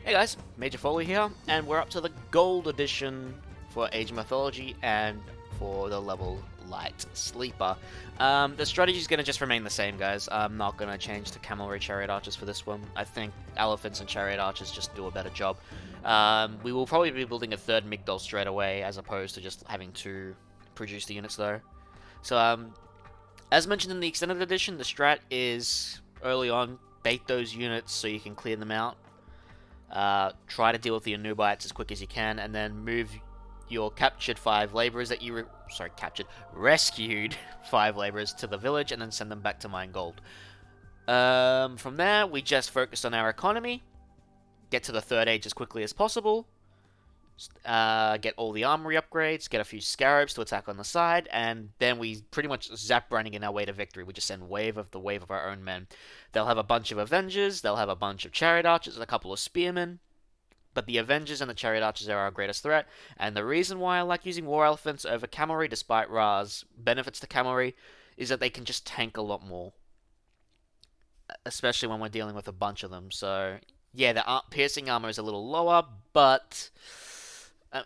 Hey guys, Major Foley here, and we're up to the Gold Edition for Age of Mythology and for the level Light Sleeper. The strategy is going to just remain the same, guys. I'm not going to change to Cavalry Chariot Archers for this one. I think Elephants and Chariot Archers just do a better job. We will probably be building a third Migdol straight away, as opposed to just having to produce the units though. So, as mentioned in the Extended Edition, the strat is early on, bait those units so you can clear them out. Try to deal with the Anubites as quick as you can, and then move your captured 5 laborers that you rescued 5 laborers to the village, and then send them back to mine gold. From there, we just focus on our economy, get to the 3rd age as quickly as possible, get all the armory upgrades, get a few Scarabs to attack on the side, and then we pretty much Zapp Brannigan our way to victory. We just send wave of our own men. They'll have a bunch of Avengers, they'll have a bunch of Chariot Archers, and a couple of Spearmen, but the Avengers and the Chariot Archers are our greatest threat, and the reason why I like using War Elephants over Cavalry, despite Ra's benefits to Cavalry, is that they can just tank a lot more, especially when we're dealing with a bunch of them. So, yeah, the piercing armor is a little lower, but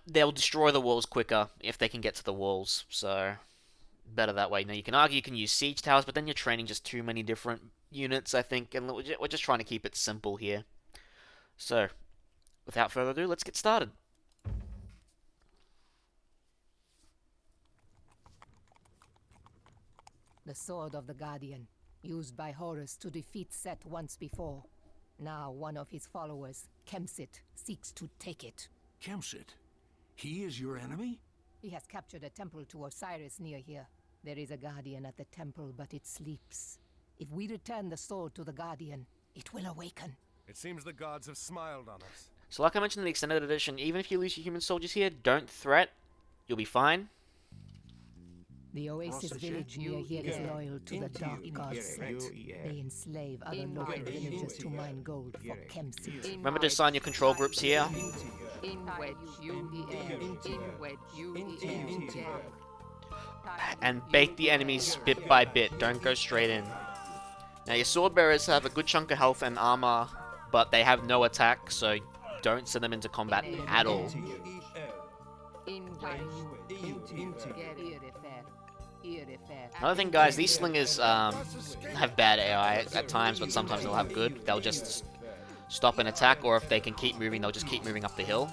they'll destroy the walls quicker if they can get to the walls, so better that way. Now, you can argue you can use siege towers, but then you're training just too many different units, I think, and we're just trying to keep it simple here. So, without further ado, let's get started. The Sword of the Guardian, used by Horus to defeat Set once before. Now one of his followers, Kemsyt, seeks to take it. Kemsyt? He is your enemy? He has captured a temple to Osiris near here. There is a Guardian at the temple, but it sleeps. If we return the sword to the Guardian, it will awaken. It seems the gods have smiled on us. So like I mentioned in the Extended Edition, even if you lose your human soldiers here, don't threat. You'll be fine. The Oasis village near here is loyal to the dark god Set. They enslave other local villagers to mine gold for Kemsyt. Remember to assign your control groups here. And bait the enemies bit by bit, don't go straight in. Now your sword bearers have a good chunk of health and armor, but they have no attack, so don't send them into combat at all. Another thing, guys, these slingers have bad AI at times, but sometimes they'll have good. They'll just stop an attack, or if they can keep moving, they'll just keep moving up the hill.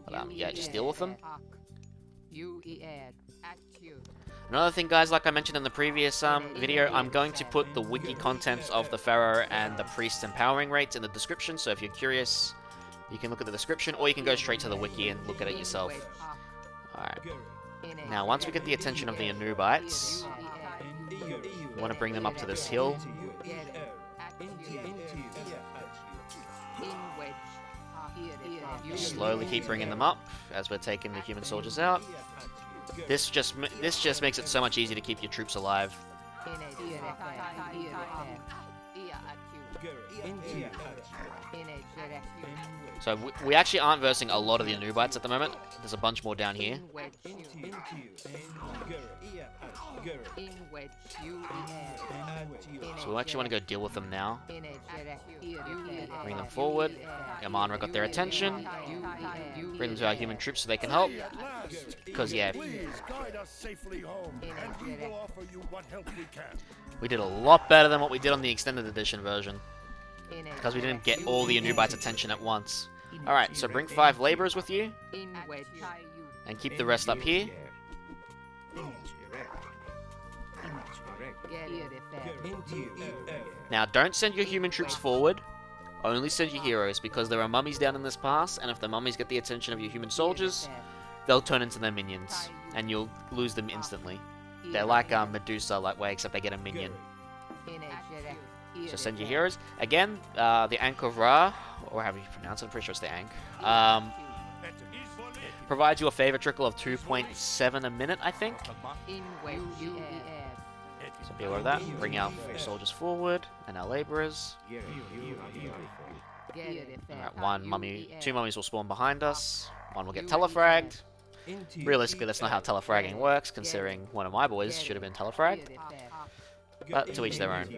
But, yeah, just deal with them. Another thing, guys, like I mentioned in the previous video, I'm going to put the wiki contents of the Pharaoh and the priest's empowering rates in the description, so if you're curious, you can look at the description, or you can go straight to the wiki and look at it yourself. Alright. Now, once we get the attention of the Anubites, we want to bring them up to this hill. Slowly keep bringing them up as we're taking the human soldiers out. This just makes it so much easier to keep your troops alive. So we actually aren't versing a lot of the Anubites at the moment. There's a bunch more down here. So we actually want to go deal with them now. Bring them forward. Yamanra got their attention. Bring them to our human troops so they can help. Because, yeah, we did a lot better than what we did on the Extended Edition version. Because we didn't get all the Anubites' attention at once. Alright, so bring 5 laborers with you. And keep the rest up here. Now, don't send your human troops forward. Only send your heroes, because there are mummies down in this pass, and if the mummies get the attention of your human soldiers, they'll turn into their minions, and you'll lose them instantly. They're like Medusa, like way, except they get a minion. So send your heroes. Again, the Ankh of Ra, or however you pronounce it, I'm pretty sure it's the Ankh, provides you a favor trickle of 2.7 a minute, I think. So be aware of that. Bring our soldiers forward, and our laborers. Alright, 2 mummies will spawn behind us. 1 will get telefragged. Realistically, that's not how telefragging works, considering one of my boys should have been telefragged. But to each their own.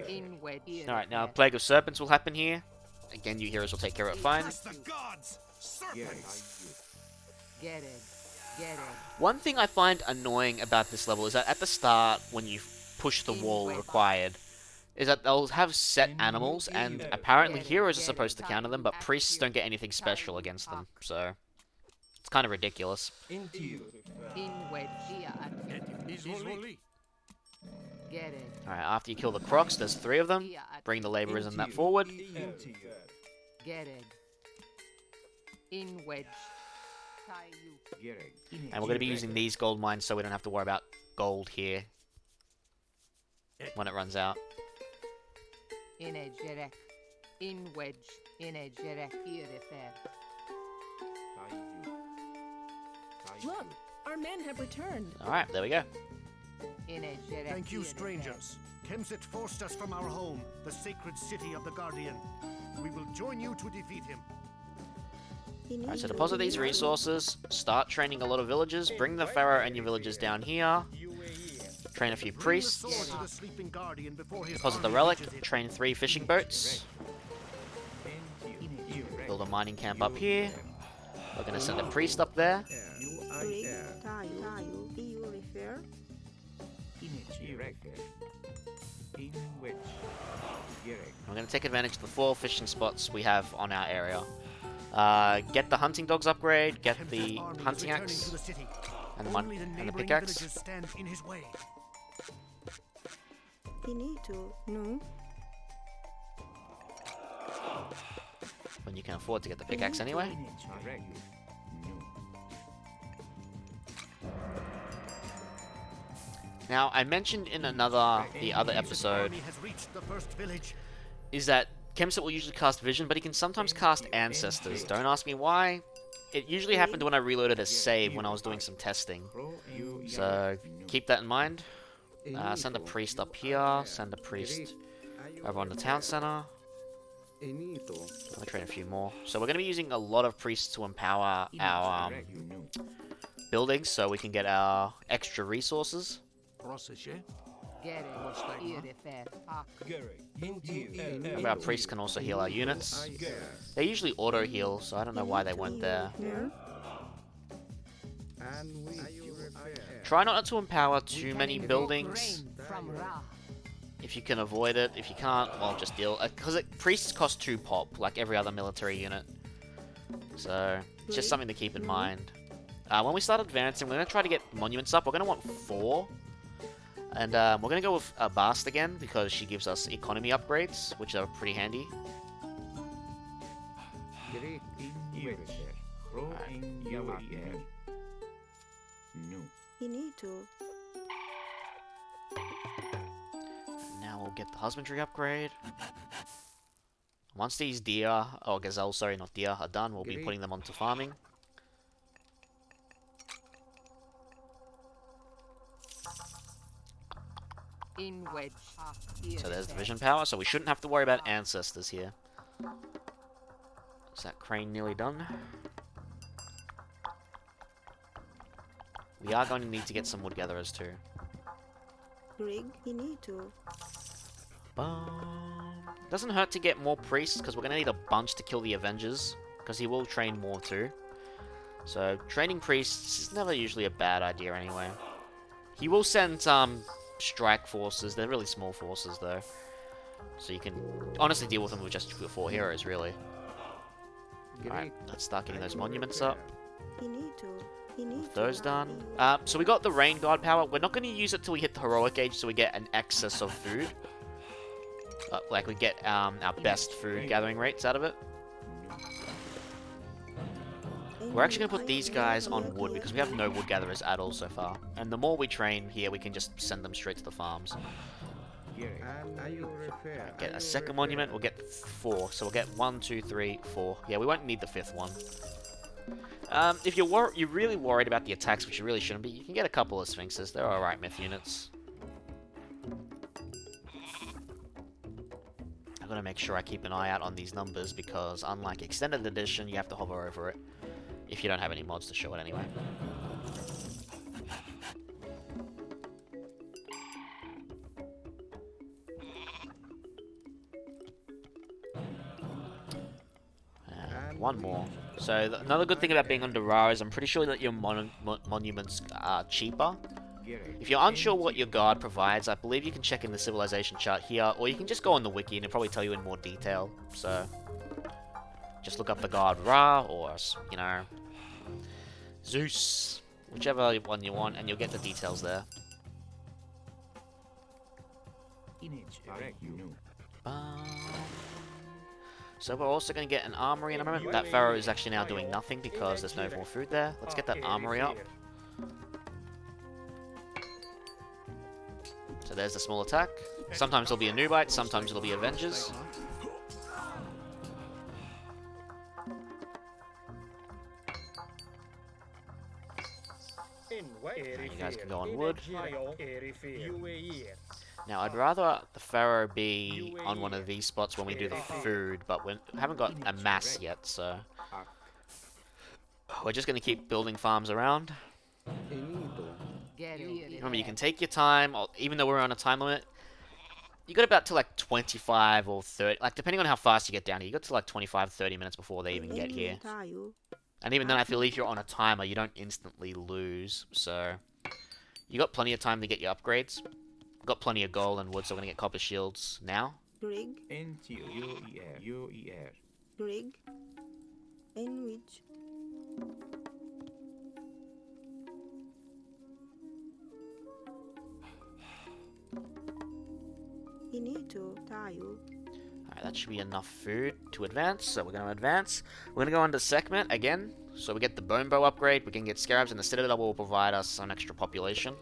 Alright, now a Plague of Serpents will happen here. Again, you heroes will take care of it fine. Curse the gods! Serpents! Get it. Get it. One thing I find annoying about this level is that at the start, when you push the wall required, is that they'll have set animals, and apparently heroes are supposed to counter them, but priests don't get anything special against them, so it's kind of ridiculous. In wedge. Get it. Alright, after you kill the crocs, there's 3 of them. Bring the laborers and that forward. Get it. In wedge. And we're going to be using these gold mines so we don't have to worry about gold here when it runs out. In a jerek. In wedge. In a jerek. Here fair. Look, our men have returned. Alright, there we go. In a jerek. Thank you, strangers. Kemsyt forced us from our home, the sacred city of the Guardian. We will join you to defeat him. Alright, so deposit these resources, start training a lot of villagers, bring the Pharaoh and your villagers down here, train a few priests, deposit the relic, train 3 fishing boats, build a mining camp up here, we're going to send a priest up there, we're going to take advantage of the 4 fishing spots we have on our area. Get the hunting dogs upgrade, get the hunting axe, and the pickaxe. When you can afford to get the pickaxe anyway. Now, I mentioned in the other episode, is that Kemsyt will usually cast Vision, but he can sometimes cast Ancestors. Don't ask me why. It usually happened when I reloaded a save when I was doing some testing. So, keep that in mind. Send a priest up here, send a priest over on the town center. I'll train a few more. So we're going to be using a lot of priests to empower our buildings so we can get our extra resources. Our priests can also heal our units. They usually auto heal, so I don't know why they weren't there. Try not to empower too many buildings if you can avoid it. If you can't, well, just deal. Because priests cost 2 pop, like every other military unit. So, it's just something to keep in mind. When we start advancing, we're going to try to get monuments up. We're going to want 4. And we're going to go with Bast again, because she gives us economy upgrades, which are pretty handy. Now we'll get the husbandry upgrade. Once these deer, or gazelle, sorry, not deer, are done, we'll be putting them onto farming. So there's the vision power, so we shouldn't have to worry about ancestors here. Is that crane nearly done? We are going to need to get some wood gatherers too. Doesn't hurt to get more priests, because we're going to need a bunch to kill the avengers, because he will train more too. So training priests is never usually a bad idea anyway. He will send strike forces. They're really small forces though, so you can honestly deal with them with just 4 heroes really. Alright, let's start getting those monuments up. With those done. So we got the rain god power. We're not going to use it till we hit the heroic age, so we get an excess of food. Like we get our best food gathering rates out of it. We're actually going to put these guys on wood, because we have no wood gatherers at all so far. And the more we train here, we can just send them straight to the farms. Get a second monument, we'll get 4. So we'll get 1, 2, 3, 4. Yeah, we won't need the 5th one. If you're really worried about the attacks, which you really shouldn't be, you can get a couple of Sphinxes. They're alright myth units. I've got to make sure I keep an eye out on these numbers, because unlike Extended Edition, you have to hover over it. If you don't have any mods to show it anyway. one more. So another good thing about being under Ra is I'm pretty sure that your monuments are cheaper. If you're unsure what your guard provides, I believe you can check in the civilization chart here, or you can just go on the wiki and it'll probably tell you in more detail. So just look up the god Ra, or, you know, Zeus, whichever one you want, and you'll get the details there. So we're also going to get an armory in a moment. That Pharaoh is actually now doing nothing because there's no more food there. Let's get that armory up. So there's the small attack. Sometimes it'll be a Nubite, sometimes it'll be Avengers. And you guys can go on wood. Now, I'd rather the Pharaoh be on one of these spots when we do the food, but we haven't got a mass yet, so we're just going to keep building farms around. Remember, you can take your time, even though we're on a time limit. You got about to like 25 or 30, like depending on how fast you get down here, you got to like 25, 30 minutes before they even get here. And even then, I feel if you're on a timer, you don't instantly lose, so you got plenty of time to get your upgrades. Got plenty of gold and wood, so we're gonna get copper shields now. Rig. Rig. In which? Alright, that should be enough food to advance, so we're gonna advance. We're gonna go into segment again, so we get the bone bow upgrade, we can get scarabs, and the citadel will provide us some extra population.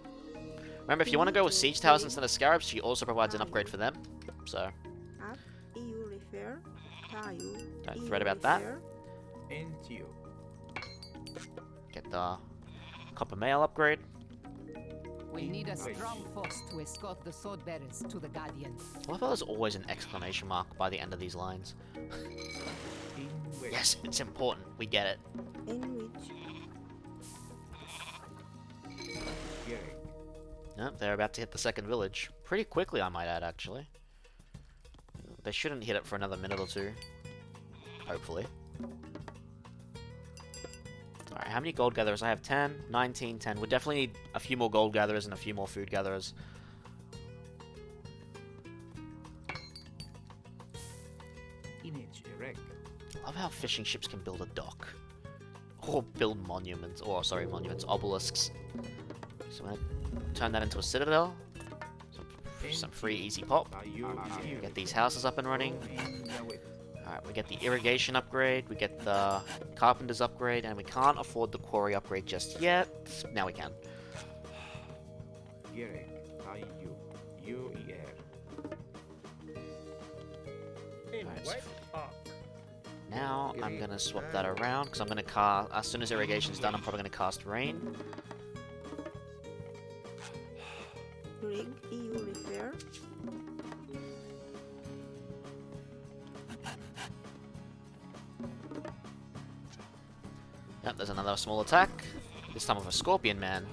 Remember, if you want to go with siege towers instead of scarabs, she also provides an upgrade for them. So don't fret about that. Get the copper mail upgrade. We need a strong force to escort the sword bearers to the Guardian. I love how there's always an exclamation mark by the end of these lines. Yes, it's important. We get it. Nope, they're about to hit the second village. Pretty quickly, I might add, actually. They shouldn't hit it for another minute or two. Hopefully. Alright, how many gold gatherers? I have 10, 19, 10. We definitely need a few more gold gatherers and a few more food gatherers. I love how fishing ships can build a dock. Or build monuments. Or, sorry, monuments. Obelisks. So I'm going to turn that into a citadel. Some free easy pop. Get these houses up and running. Alright, we get the irrigation upgrade, we get the carpenter's upgrade, and we can't afford the quarry upgrade just yet. Now we can. Alright, so now I'm going to swap that around, because I'm going to cast, as soon as irrigation's done, I'm probably going to cast rain. Rig, EU repair. Yep, there's another small attack. This time with a scorpion man.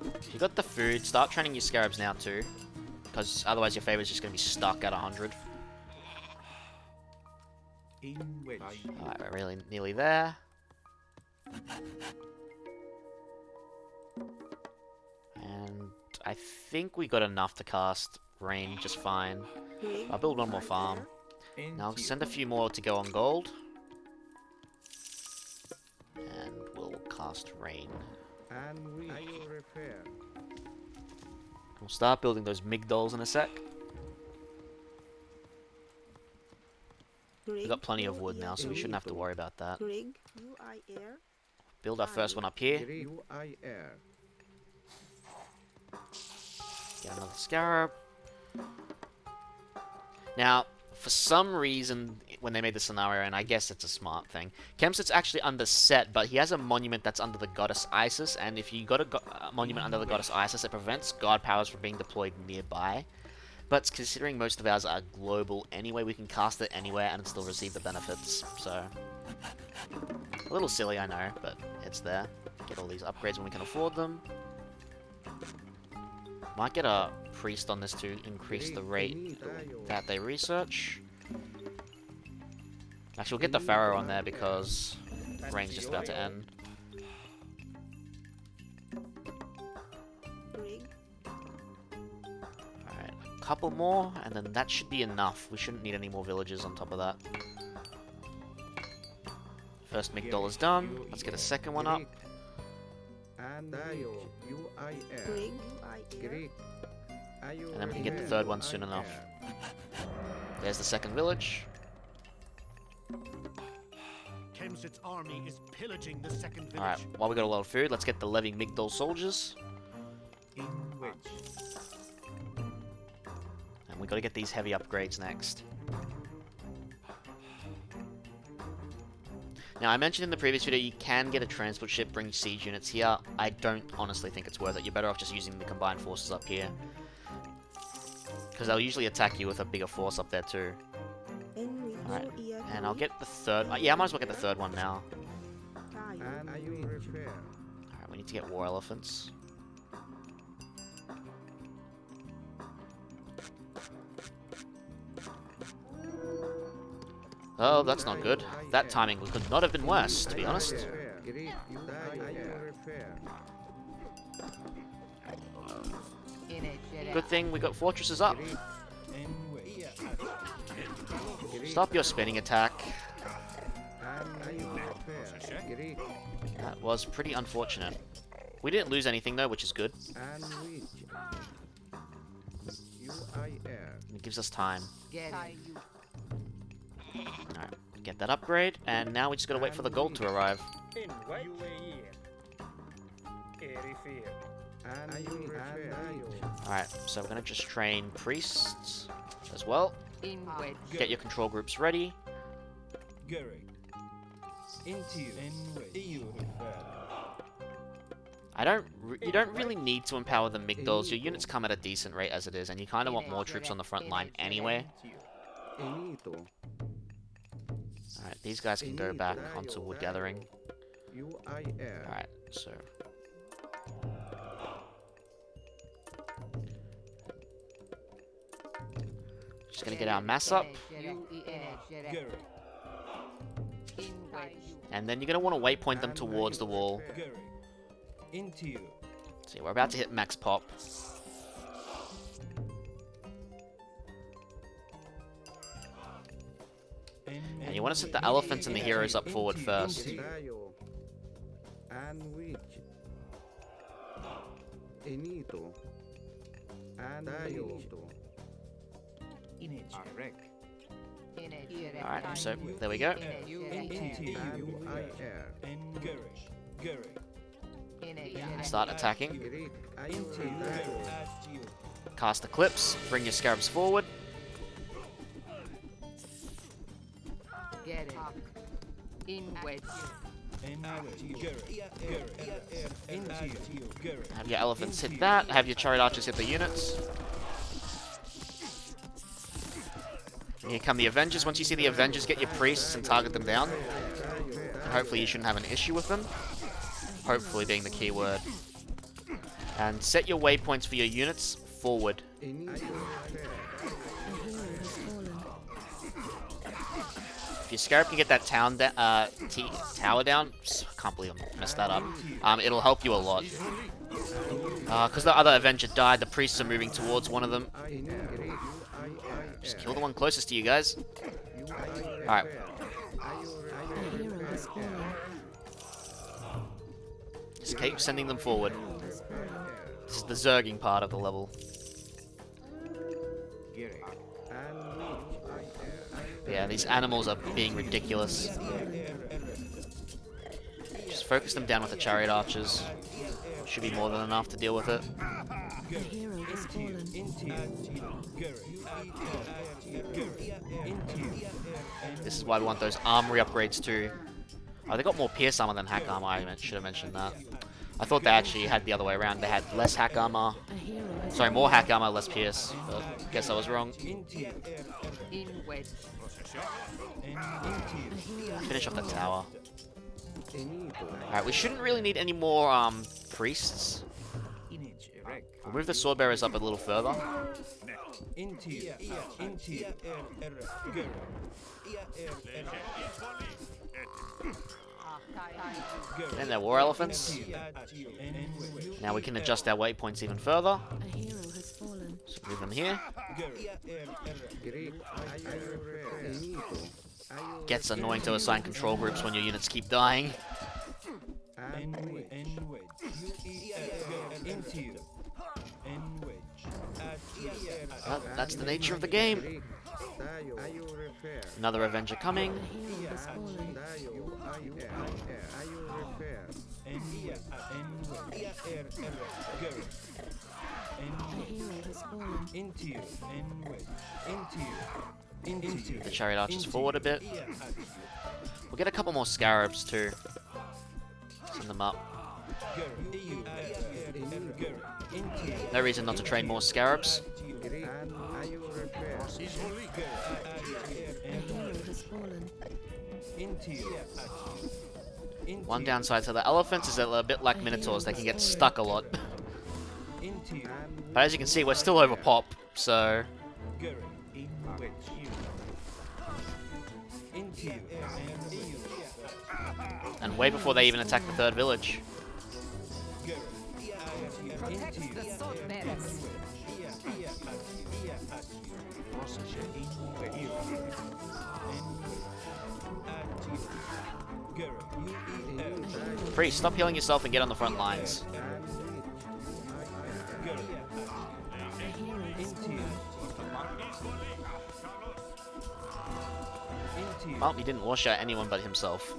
If you got the food, start training your scarabs now too. Because otherwise your favorite's just going to be stuck at 100. Alright, we're really nearly there. And I think we got enough to cast rain just fine. I'll build one more farm. Now I'll send a few more to go on gold. And we'll cast rain. We'll start building those migdols in a sec. We've got plenty of wood now, so we shouldn't have to worry about that. Build our first one up here. Get another scarab. Now, for some reason, when they made the scenario, and I guess it's a smart thing, Kemsyt's actually under set, but he has a monument that's under the goddess Isis, and if you got a monument under the goddess Isis, it prevents god powers from being deployed nearby. But considering most of ours are global anyway, we can cast it anywhere and still receive the benefits, so a little silly, I know, but it's there. Get all these upgrades when we can afford them. Might get a priest on this to increase the rate that they research. Actually, we'll get the Pharaoh on there because reign's just about to end. Alright, a couple more, and then that should be enough. We shouldn't need any more villages on top of that. First Migdol is done. Let's get a second one up. And then we can get the third one soon enough. There's the second village. Kemsyt's army is pillaging the second village. Alright, while we got a lot of food, let's get the Levy Migdol soldiers. And we gotta get these heavy upgrades next. Now, I mentioned in the previous video you can get a transport ship, bring siege units here. I don't honestly think it's worth it. You're better off just using the combined forces up here. Because they'll usually attack you with a bigger force up there too. Alright, and I'll get the third... yeah, I might as well get the third one now. Alright, we need to get war elephants. Oh, that's not good. That timing could not have been worse, to be honest. Good thing we got fortresses up. Stop your spinning attack. That was pretty unfortunate. We didn't lose anything though, which is good. It gives us time. Alright, get that upgrade, and now we just gotta wait for the gold to arrive. Alright, so we're gonna just train priests as well. Get your control groups ready. You don't really need to empower the Migdols. Your units come at a decent rate as it is, and you kind of want more troops on the front line anyway. Alright, these guys can go back onto wood gathering. Alright, so... just gonna get our mass up. And then you're gonna want to waypoint them towards the wall. See, we're about to hit max pop. And you want to set the elephants and the heroes up forward first. Alright, so there we go. Start attacking. Cast Eclipse, bring your Scarabs forward. Have your elephants hit that, have your Chariot Archers hit the units. And here come the Avengers. Once you see the Avengers, get your priests and target them down. And hopefully you shouldn't have an issue with them. Hopefully being the key word. And set your waypoints for your units forward. If your Scarab can get that tower down, can't believe I messed that up. It'll help you a lot. Because the other Avenger died, the priests are moving towards one of them. Just kill the one closest to you guys. Alright. Just keep sending them forward. This is the zerging part of the level. Yeah, these animals are being ridiculous. Just focus them down with the Chariot Archers. Should be more than enough to deal with it. The hero has fallen. This is why we want those armory upgrades too. Oh, they got more pierce armor than hack armor. I should have mentioned that. I thought they actually had the other way around. They had less hack armor. Sorry, more hack armor, less pierce. But guess I was wrong. Finish off the tower. Alright, we shouldn't really need any more priests. We'll move the sword bearers up a little further. And their war elephants. Now we can adjust our waypoints even further. A hero has fallen. So move them here. Gets annoying to assign control groups when your units keep dying. Well, that's the nature of the game. Another Avenger coming. A hero has fallen. A hero has fallen. The Chariot Archers forward a bit. We'll get a couple more Scarabs too. Send them up. No reason not to train more Scarabs. A hero has fallen. One downside to the elephants is that they're a bit like Minotaurs, they can get stuck a lot. But as you can see, we're still over pop, so... And way before they even attack the third village. Protect the sword bearers. Priest, stop healing yourself and get on the front lines. A hero has fallen. Well, he didn't wash out anyone but himself. A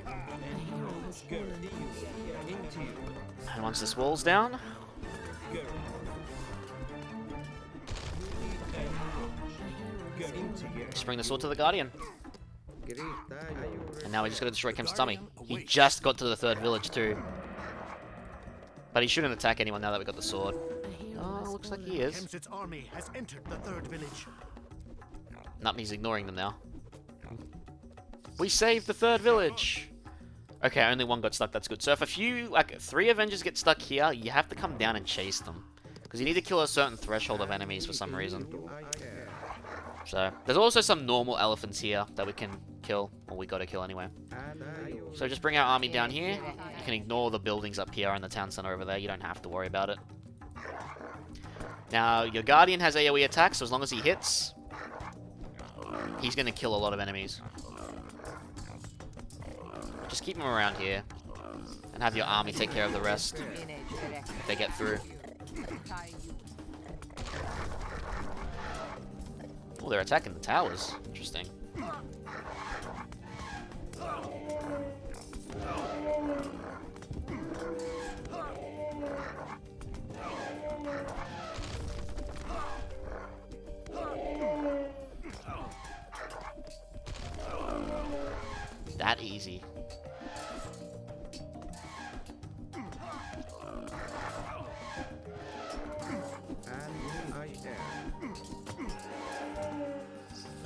hero has fallen. And once this wall's down... A hero has fallen. Just bring the sword to the Guardian. And now we just gotta destroy Kemsyt's tummy. He just got to the third village too. But he shouldn't attack anyone now that we got the sword. A hero Oh, has looks like fallen. he is. Kemsyt's army has entered the third village. Nope, he's ignoring them now. We saved the third village! Okay, only one got stuck, that's good. So if a few, like 3 Avengers get stuck here, you have to come down and chase them. Because you need to kill a certain threshold of enemies for some reason. So, there's also some normal elephants here that we can kill, or we gotta kill anyway. So just bring our army down here. You can ignore the buildings up here and the town center over there, you don't have to worry about it. Now, your Guardian has AoE attacks, so as long as he hits, he's gonna kill a lot of enemies. Just keep him around here, and have your army take care of the rest if they get through. Oh, they're attacking the towers. Interesting. That easy.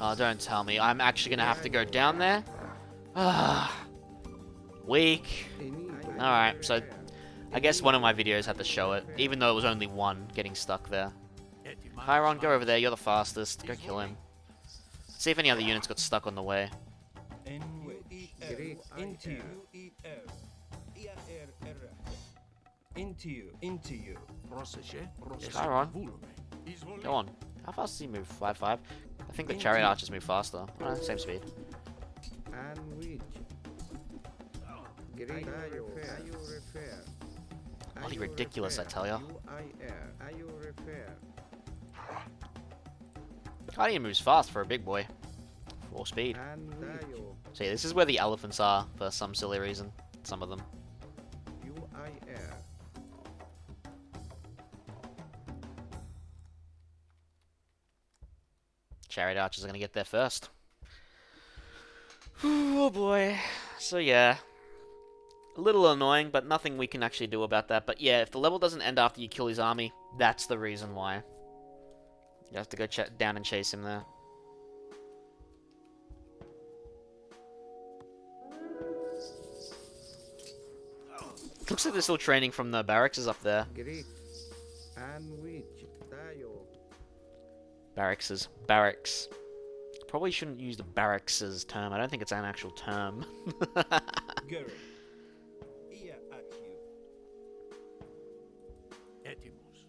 Oh, don't tell me. I'm actually gonna have to go down there? Ah, weak. Alright, so I guess one of my videos had to show it, even though it was only one getting stuck there. Chiron, go over there. You're the fastest. Go kill him. See if any other units got stuck on the way. Chiron, go on. How fast does he move? 5-5? I think the Chariot Archers move faster. Same speed. Bloody ridiculous, I tell ya. Guardian moves fast for a big boy. 4 speed. See, this is where the elephants are for some silly reason. Some of them. Chariot Archers are going to get there first. Oh boy. So yeah. A little annoying, but nothing we can actually do about that. But yeah, if the level doesn't end after you kill his army, that's the reason why. You have to go down and chase him there. Looks like they're still training from the barracks is up there. Barracks. Probably shouldn't use the barracks term. I don't think it's an actual term.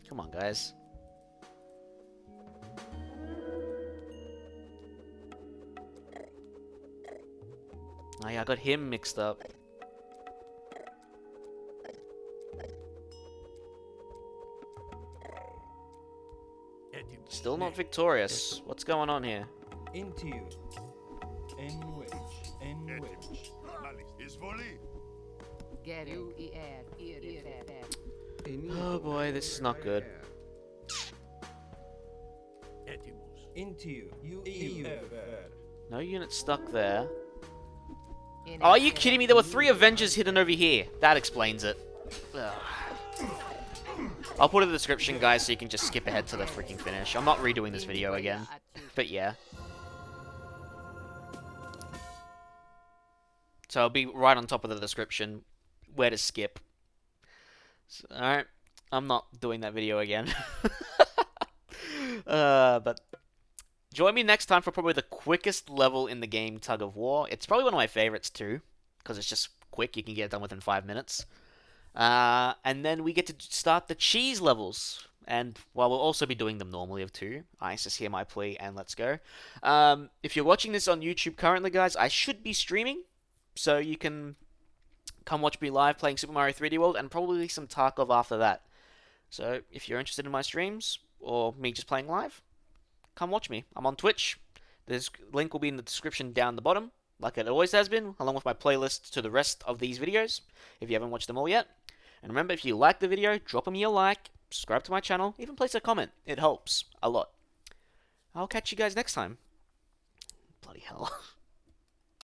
Come on, guys. Oh yeah, I got him mixed up. Still not victorious. What's going on here? Oh boy, this is not good. No units stuck there. Oh, are you kidding me? There were 3 Avengers hidden over here. That explains it. Ugh. I'll put it in the description, guys, so you can just skip ahead to the freaking finish. I'm not redoing this video again. But yeah. So I'll be right on top of the description where to skip. So, alright. I'm not doing that video again. But join me next time for probably the quickest level in the game, Tug of War. It's probably one of my favorites too, because it's just quick. You can get it done within 5 minutes. And then we get to start the cheese levels. And, well, we'll also be doing them normally of 2. ISIS, hear my plea, and let's go. If you're watching this on YouTube currently, guys, I should be streaming. So you can come watch me live playing Super Mario 3D World, and probably some Tarkov after that. So, if you're interested in my streams, or me just playing live, come watch me. I'm on Twitch. This link will be in the description down the bottom, like it always has been, along with my playlist to the rest of these videos, if you haven't watched them all yet. And remember, if you like the video, drop me a like, subscribe to my channel, even place a comment. It helps a lot. I'll catch you guys next time. Bloody hell.